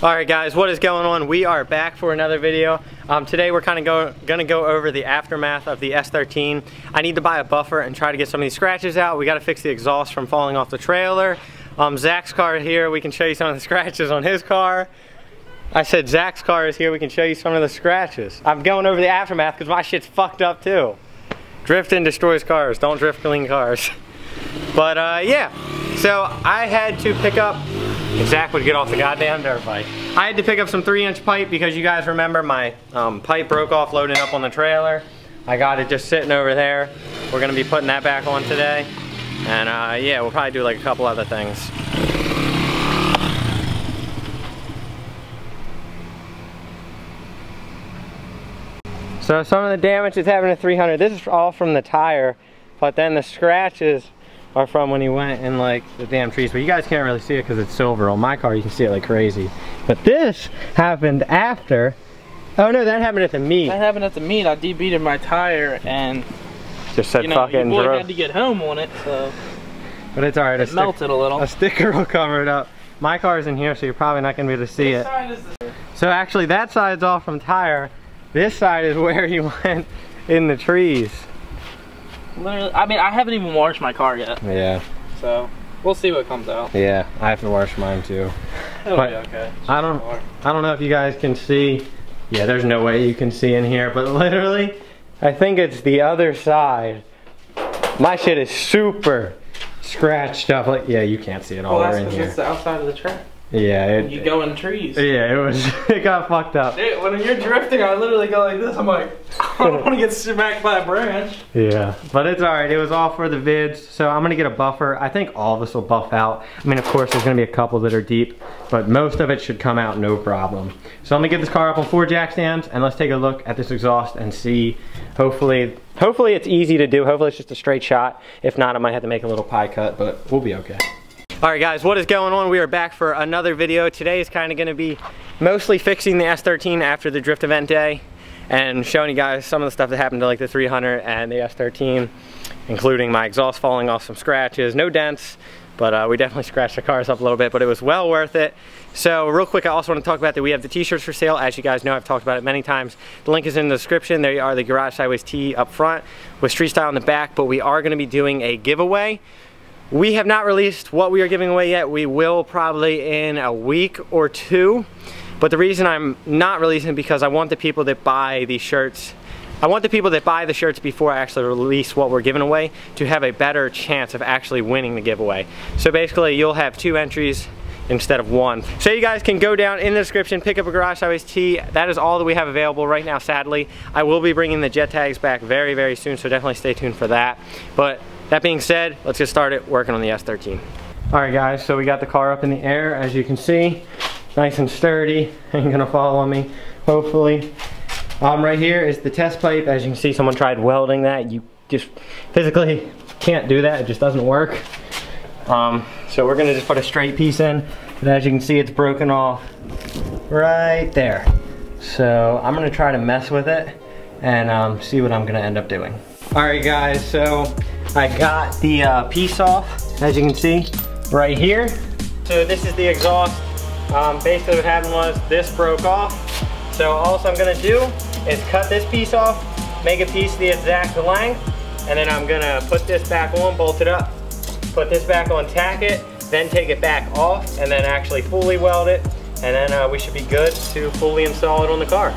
Alright guys, what is going on? We are back for another video. Today we're kind of gonna go over the aftermath of the S13. I need to buy a buffer and try to get some of these scratches out. We gotta fix the exhaust from falling off the trailer. Zach's car here, we can show you some of the scratches on his car. I said Zach's car is here, we can show you some of the scratches. I'm going over the aftermath because my shit's fucked up too. Drifting destroys cars, don't drift clean cars. But yeah, so I had to pick up, Zach would get off the goddamn dirt bike. I had to pick up some 3-inch pipe because you guys remember my pipe broke off loading up on the trailer. I got it just sitting over there. We're gonna be putting that back on today. And yeah, we'll probably do like a couple other things. So some of the damage is happening to 300. This is all from the tire, but then the scratches are from when he went in like the damn trees. But you guys can't really see it because it's silver. On my car you can see it like crazy. But this happened after. Oh no, that happened at the meet. That happened at the meet. I debeated my tire and just said fucking your boy had to get home on it, so. But it's alright. It melted a little. A sticker will cover it up. My car's in here, so you're probably not gonna be able to see it. So actually that side's off from tire. This side is where he went in the trees. Literally, I mean, I haven't even washed my car yet. Yeah. So, we'll see what comes out. Yeah, I have to wash mine too. It'll be okay. I don't know if you guys can see. Yeah, there's no way you can see in here, but literally, I think it's the other side. My shit is super scratched up. Like, yeah, you can't see it all in here. It's the outside of the track. Yeah, you go in trees. Yeah, it got fucked up. Dude, when you're drifting, I literally go like this. I'm like, I don't want to get smacked by a branch. Yeah, but it's alright. It was all for the vids, so I'm gonna get a buffer. I think all of us will buff out. I mean, of course, there's gonna be a couple that are deep, but most of it should come out no problem. So I'm gonna get this car up on 4 jack stands, and let's take a look at this exhaust and see. Hopefully it's easy to do. Hopefully it's just a straight shot. If not, I might have to make a little pie cut, but we'll be okay. Alright guys, what is going on? We are back for another video. Today is kind of going to be mostly fixing the S13 after the drift event day and showing you guys some of the stuff that happened to like the 300 and the S13, including my exhaust falling off, some scratches, no dents, but we definitely scratched the cars up a little bit, but it was well worth it. So real quick, I also want to talk about that we have the t-shirts for sale. As you guys know, I've talked about it many times. The link is in the description. There are the Garage Sideways tee up front with Street Style in the back, but we are going to be doing a giveaway. We have not released what we are giving away yet. We will probably in a week or two. But the reason I'm not releasing it because I want the people that buy these shirts, I want the people that buy the shirts before I actually release what we're giving away to have a better chance of actually winning the giveaway. So basically you'll have 2 entries instead of 1. So you guys can go down in the description, pick up a Garage Sideways tee. That is all that we have available right now, sadly. I will be bringing the jet tags back very, very soon, so definitely stay tuned for that. But that being said, let's get started working on the S13. Alright guys, so we got the car up in the air, as you can see. Nice and sturdy, ain't gonna fall on me, hopefully. Right here is the test pipe. As you can see, someone tried welding that. You just physically can't do that, it just doesn't work. So we're gonna just put a straight piece in, and as you can see, it's broken off right there. So I'm gonna try to mess with it and see what I'm gonna end up doing. Alright guys, so I got the piece off, as you can see, right here. So this is the exhaust. Basically what happened was this broke off. So all I'm gonna do is cut this piece off, make a piece the exact length, and then I'm gonna put this back on, bolt it up, put this back on, tack it, then take it back off, and then actually fully weld it, and then we should be good to fully install it on the car.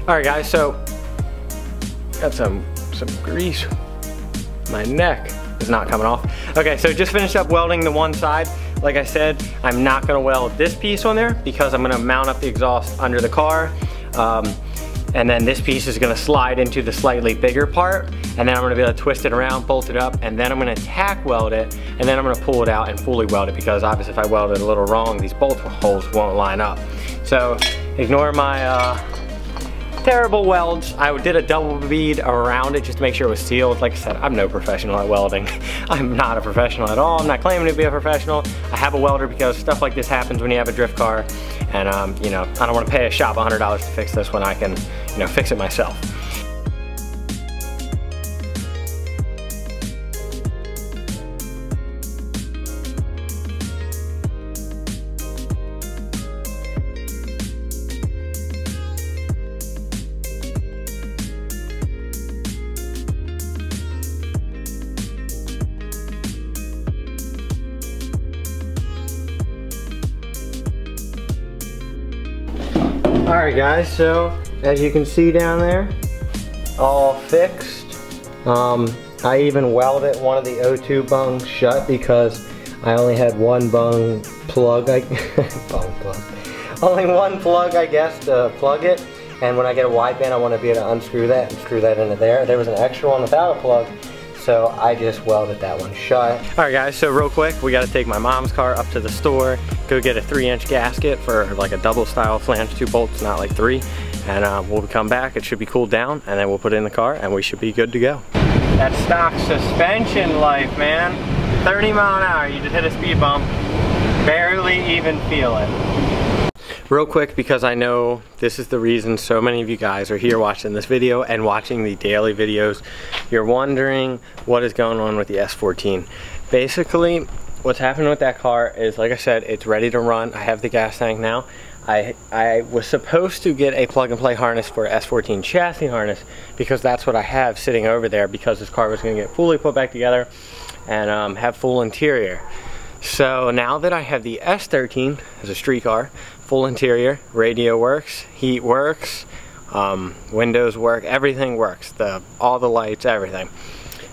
Alright guys, so got some grease. My neck is not coming off. Okay, so just finished up welding the one side. Like I said, I'm not gonna weld this piece on there because I'm gonna mount up the exhaust under the car. And then this piece is gonna slide into the slightly bigger part. and then I'm gonna be able to twist it around, bolt it up, and then I'm gonna tack weld it, and then I'm gonna pull it out and fully weld it, because obviously if I weld it a little wrong, these bolt holes won't line up. So ignore my terrible welds. I did a double bead around it just to make sure it was sealed. Like I said, I'm no professional at welding. I'm not a professional at all. I'm not claiming to be a professional. I have a welder because stuff like this happens when you have a drift car, and you know, I don't want to pay a shop $100 to fix this when I can, you know, fix it myself. Alright guys, so as you can see down there, all fixed. I even welded one of the O2 bungs shut because I only had one bung plug, only one plug I guess to plug it, and when I get a wideband I want to be able to unscrew that and screw that into there. There was an extra one without a plug, so I just welded that one shut. Alright guys, so real quick, we got to take my mom's car up to the store, go get a 3-inch gasket for like a double style flange 2 bolts, not like 3, and we'll come back, it should be cooled down, and then we'll put it in the car and we should be good to go. That stock suspension life, man. 30 mile an hour, you just hit a speed bump, barely even feel it. Real quick, because I know this is the reason so many of you guys are here watching this video and watching the daily videos. You're wondering what is going on with the S14. Basically, what's happening with that car is, like I said, it's ready to run. I have the gas tank now. I was supposed to get a plug-and-play harness for S14 chassis harness because that's what I have sitting over there, because this car was going to get fully put back together and have full interior. So now that I have the S13 as a street car, full interior, radio works, heat works, windows work, everything works, all the lights, everything.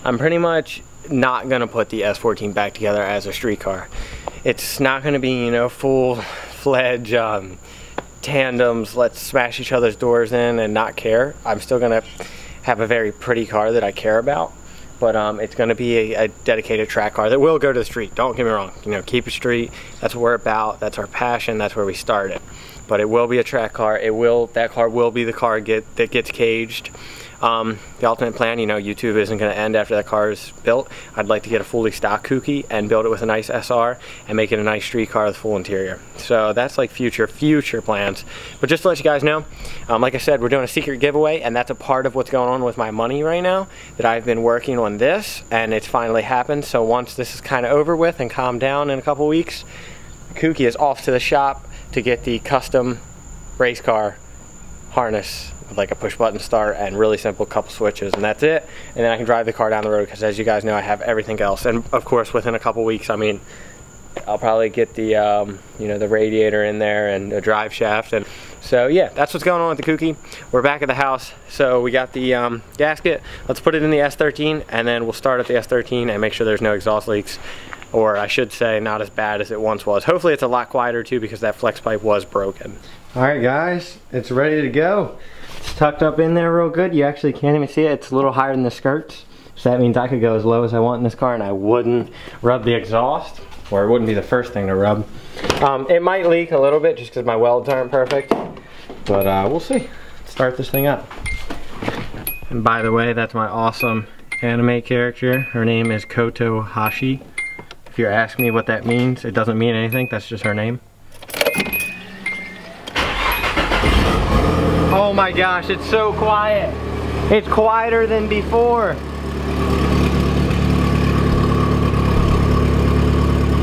I'm pretty much not gonna put the S14 back together as a street car. It's not gonna be, you know, full-fledged tandems, let's smash each other's doors in and not care. I'm still gonna have a very pretty car that I care about, but it's going to be a dedicated track car that will go to the street. Don't get me wrong, you know, keep it street, that's what we're about, that's our passion, that's where we started. But it will be a track car. That car will be the car that gets caged. The ultimate plan, you know, YouTube isn't going to end after that car is built. I'd like to get a fully stock Kouki and build it with a nice SR and make it a nice street car with full interior. So that's like future plans. But just to let you guys know, like I said, we're doing a secret giveaway, and that's a part of what's going on with my money right now, that I've been working on this and it's finally happened. So once this is kind of over with and calmed down in a couple weeks, Kouki is off to the shop to get the custom race car harness with like a push button start and really simple couple switches, and that's it. And then I can drive the car down the road, because as you guys know, I have everything else. And of course, within a couple weeks, I mean, I'll probably get the you know, the radiator in there and a drive shaft. And so yeah, that's what's going on with the Kouki. We're back at the house, so we got the gasket. Let's put it in the S13, and then we'll start at the S13 and make sure there's no exhaust leaks, or I should say not as bad as it once was. Hopefully it's a lot quieter too, because that flex pipe was broken. Alright guys, it's ready to go. It's tucked up in there real good. You actually can't even see it. It's a little higher than the skirts, so that means I could go as low as I want in this car and I wouldn't rub the exhaust, or it wouldn't be the first thing to rub. It might leak a little bit just because my welds aren't perfect, but we'll see. Let's start this thing up. And by the way, that's my awesome anime character. Her name is Koto Hashi. If you're asking me what that means, it doesn't mean anything. That's just her name. Oh my gosh, it's so quiet. It's quieter than before.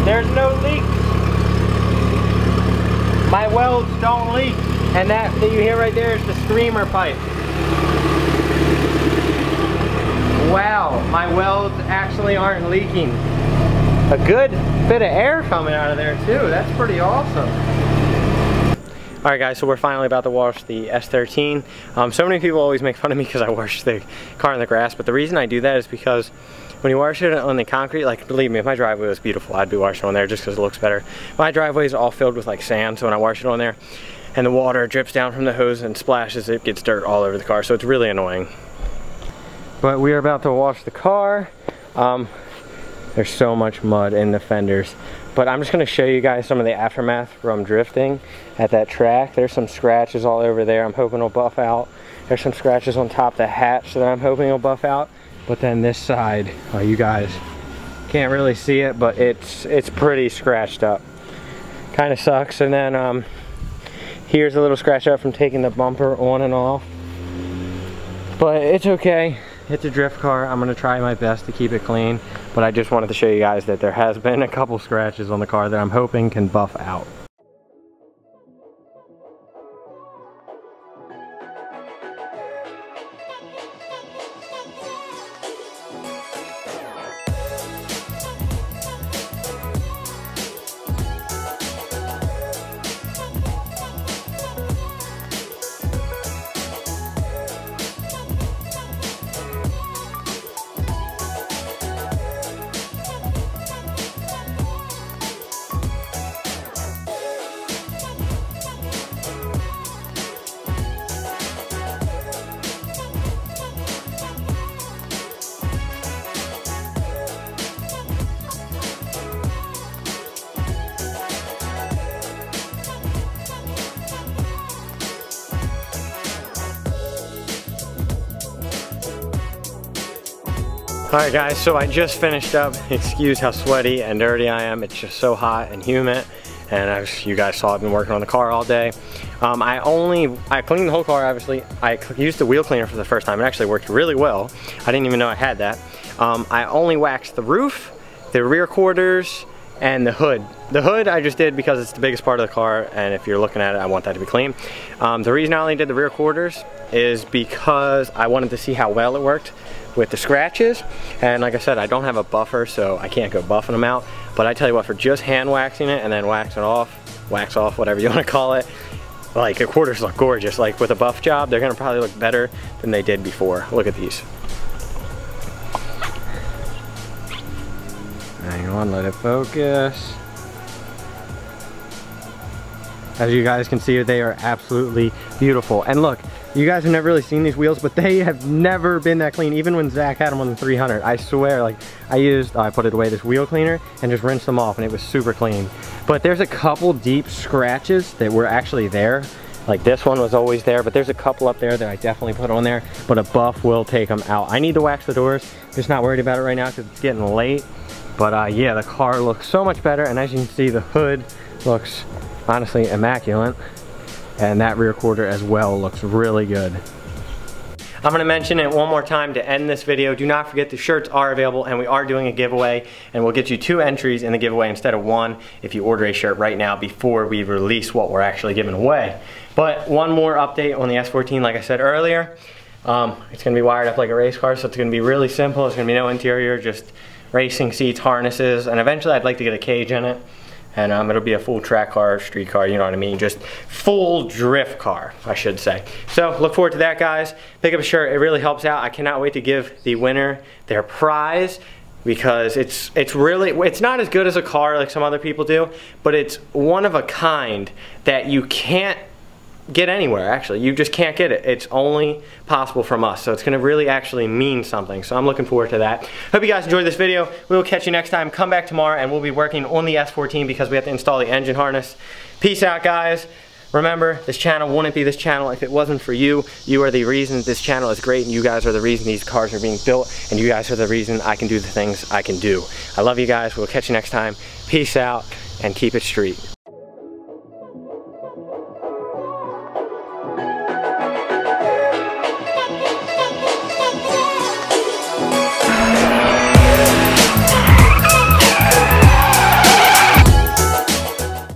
There's no leaks. My welds don't leak. And that you hear right there is the streamer pipe. Wow, my welds actually aren't leaking. A good bit of air coming out of there too. That's pretty awesome. Alright guys, so we're finally about to wash the S13. So many people always make fun of me because I wash the car in the grass, but the reason I do that is because when you wash it on the concrete, like, believe me, if my driveway was beautiful, I'd be washing on there just because it looks better. My driveway is all filled with like sand, so when I wash it on there and the water drips down from the hose and splashes, it gets dirt all over the car, so it's really annoying. but we are about to wash the car. There's so much mud in the fenders, but I'm just gonna show you guys some of the aftermath from drifting at that track. There's some scratches all over there. I'm hoping it'll buff out. There's some scratches on top of the hatch that I'm hoping will buff out. But then this side, you guys can't really see it, but it's pretty scratched up. Kind of sucks. And then here's a little scratch up from taking the bumper on and off. But it's okay. It's a drift car. I'm gonna try my best to keep it clean, but I just wanted to show you guys that there has been a couple scratches on the car that I'm hoping can buff out. Alright guys, so I just finished up. Excuse how sweaty and dirty I am. It's just so hot and humid, and as you guys saw, I've been working on the car all day. I cleaned the whole car, obviously. I used the wheel cleaner for the first time. It actually worked really well. I didn't even know I had that. I only waxed the roof, the rear quarters, and the hood. The hood I just did because it's the biggest part of the car, and if you're looking at it, I want that to be clean. The reason I only did the rear quarters is because I wanted to see how well it worked with the scratches, and like I said, I don't have a buffer, so I can't go buffing them out. But I tell you what, for just hand waxing it and then wax off, whatever you want to call it, like the quarters look gorgeous. Like with a buff job, they're gonna probably look better than they did before. Look at these. Hang on, let it focus. As you guys can see, they are absolutely beautiful. And look, you guys have never really seen these wheels, but they have never been that clean, even when Zach had them on the 300. I swear, like, I put it away, this wheel cleaner, and just rinsed them off, and it was super clean. But there's a couple deep scratches that were actually there. Like this one was always there, but there's a couple up there that I definitely put on there, but a buff will take them out. I need to wax the doors. Just not worried about it right now because it's getting late. But yeah, the car looks so much better, and as you can see, the hood looks honestly immaculate. And that rear quarter as well looks really good. I'm gonna mention it one more time to end this video. Do not forget the shirts are available, and we are doing a giveaway, and we'll get you 2 entries in the giveaway instead of 1 if you order a shirt right now before we release what we're actually giving away. But one more update on the S14, like I said earlier. It's gonna be wired up like a race car, so it's gonna be really simple. It's gonna be no interior, just racing seats, harnesses, and eventually I'd like to get a cage in it. And it'll be a full track car, street car, you know what I mean? Just full drift car, I should say. So look forward to that, guys. Pick up a shirt, it really helps out. I cannot wait to give the winner their prize because it's not as good as a car like some other people do, but it's one of a kind that you can't get anywhere, actually. You just can't get it. It's only possible from us. So it's gonna really actually mean something. So I'm looking forward to that. Hope you guys enjoyed this video. We will catch you next time. Come back tomorrow and we'll be working on the S14 because we have to install the engine harness. Peace out, guys. Remember, this channel wouldn't be this channel if it wasn't for you. You are the reason this channel is great, and you guys are the reason these cars are being built, and you guys are the reason I can do the things I can do. I love you guys. We'll catch you next time. Peace out and keep it street.